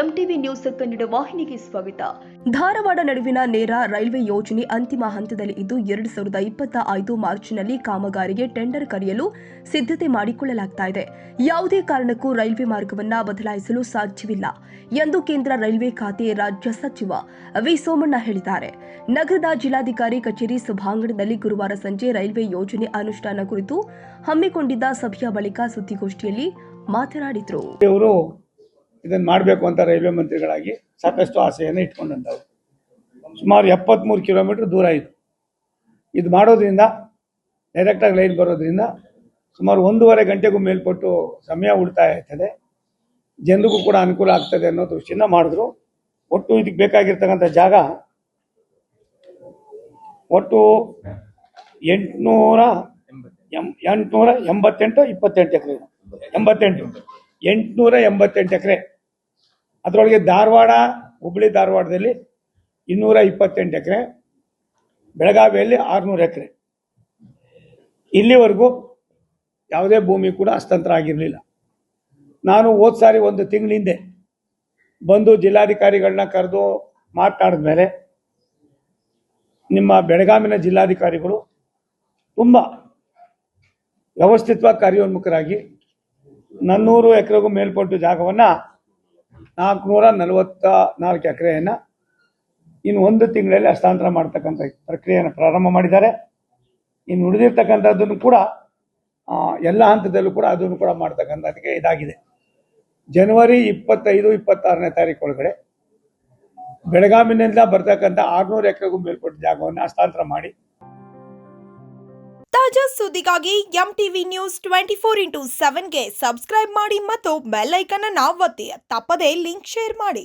MTV news Kannada ವಾಹಿನಿಗೆ ಸ್ವಾಗತ. ಧಾರವಾಡ ನಡುವಿನ ನೇರ ರೈಲ್ವೆ ಯೋಜನೆ ಅಂತಿಮ ಹಂತದಲ್ಲಿ ಇದ್ದು 2025 ಮಾರ್ಚ್ನಲ್ಲಿ ಕಾಮಗಾರಿಗೆ ಟೆಂಡರ್ ಕರೆಯಲು ಸಿದ್ಧತೆ ಮಾಡಿಕೊಳ್ಳಲಾಗುತ್ತಿದೆ. ಯಾವುದೇ ಕಾರಣಕ್ಕೂ ರೈಲ್ವೆ ಮಾರ್ಗವನ್ನು ಬದಲಾಯಿಸಲು ಸಾಧ್ಯವಿಲ್ಲ ಎಂದು ಕೇಂದ್ರ ರೈಲ್ವೆ ಖಾತೆ ರಾಜ್ಯ ಸಚಿವ ವಿ ಸೋಮಣ್ಣ ಹೇಳಿದ್ದಾರೆ. ನಗರದ ಜಿಲ್ಲಾಧಿಕಾರಿ ಕಚೇರಿ ಸಭಾಂಗಣದಲ್ಲಿ ಗುರುವಾರ ಸಂಜೆ ರೈಲ್ವೆ ಯೋಜನೆ ಅನುಷ್ಠಾನ ಕುರಿತು ಹಮ್ಮಿಕೊಂಡಿದ್ದ ಸಭೆಯ ಬಳಿಕ ಸುದ್ದಿಗೋಷ್ಠಿಯಲ್ಲಿ ಮಾತನಾಡಿದರು. ಇದನ್ನು ಮಾಡಬೇಕು ಅಂತ ರೈಲ್ವೆ ಮಂತ್ರಿಗಳಾಗಿ ಸಾಕಷ್ಟು ಆಸೆಯನ್ನು ಇಟ್ಕೊಂಡಂಥವ್ರು. ಸುಮಾರು 73 ಕಿಲೋಮೀಟರ್ ದೂರ ಇದು ಮಾಡೋದ್ರಿಂದ ಡೈರೆಕ್ಟಾಗಿ ಲೈನ್ ಬರೋದ್ರಿಂದ ಸುಮಾರು 1.5 ಗಂಟೆಗೂ ಮೇಲ್ಪಟ್ಟು ಸಮಯ ಉಳಿತಾಯ ಆಗ್ತದೆ, ಜನರಿಗೂ ಕೂಡ ಅನುಕೂಲ ಆಗ್ತದೆ ಅನ್ನೋ ದೃಷ್ಟಿಯಿಂದ ಮಾಡಿದ್ರು. ಒಟ್ಟು ಇದಕ್ಕೆ ಬೇಕಾಗಿರ್ತಕ್ಕಂಥ ಜಾಗ ಒಟ್ಟು 888 ಎಕರೆ 888 ಎಕರೆ. ಅದರೊಳಗೆ ಹುಬ್ಬಳ್ಳಿ ಧಾರವಾಡದಲ್ಲಿ 228 ಎಕರೆ, ಬೆಳಗಾವಿಯಲ್ಲಿ 600 ಎಕರೆ. ಇಲ್ಲಿವರೆಗೂ ಯಾವುದೇ ಭೂಮಿ ಕೂಡ ಹಸ್ತಾಂತರ ಆಗಿರಲಿಲ್ಲ. ನಾನು ಹೋದ ಸಾರಿ 1 ತಿಂಗಳ ಹಿಂದೆ ಬಂದು ಜಿಲ್ಲಾಧಿಕಾರಿಗಳನ್ನ ಕರೆದು ಮಾತನಾಡಿದ ಮೇಲೆ ನಿಮ್ಮ ಬೆಳಗಾವಿನ ಜಿಲ್ಲಾಧಿಕಾರಿಗಳು ತುಂಬ ವ್ಯವಸ್ಥಿತವಾಗಿ ಕಾರ್ಯೋನ್ಮುಖರಾಗಿ 400 ಎಕರೆಗೂ ಮೇಲ್ಪಟ್ಟು ಜಾಗವನ್ನು 444 ಎಕರೆಯನ್ನು ಇನ್ನು 1 ತಿಂಗಳಲ್ಲಿ ಹಸ್ತಾಂತರ ಮಾಡ್ತಕ್ಕಂಥ ಪ್ರಕ್ರಿಯೆಯನ್ನು ಪ್ರಾರಂಭ ಮಾಡಿದ್ದಾರೆ. ಇನ್ನು ಉಳಿದಿರ್ತಕ್ಕಂಥದ್ದನ್ನು ಕೂಡ ಎಲ್ಲ ಹಂತದಲ್ಲೂ ಕೂಡ ಅದನ್ನು ಕೂಡ ಮಾಡ್ತಕ್ಕಂಥದ್ದಕ್ಕೆ ಇದಾಗಿದೆ. ಜನವರಿ 25-26ನೇ ತಾರೀಕು ಒಳಗಡೆ ಬೆಳಗಾವಿನಿಂದ ಬರ್ತಕ್ಕಂಥ 600 ಎಕರೆಗೂ ಮೇಲ್ಪಟ್ಟು ಜಾಗವನ್ನು ಹಸ್ತಾಂತರ ಮಾಡಿ. ತಾಜಾ ಸುದ್ದಿಗಾಗಿ ಎಂಟಿವಿ ನ್ಯೂಸ್ 24x7ಗೆ ಸಬ್ಸ್ಕ್ರೈಬ್ ಮಾಡಿ ಮತ್ತು ಬೆಲ್ ಐಕಾನ್ ಅನ್ನು ಒತ್ತಿ. ತಪ್ಪದೇ ಲಿಂಕ್ ಶೇರ್ ಮಾಡಿ.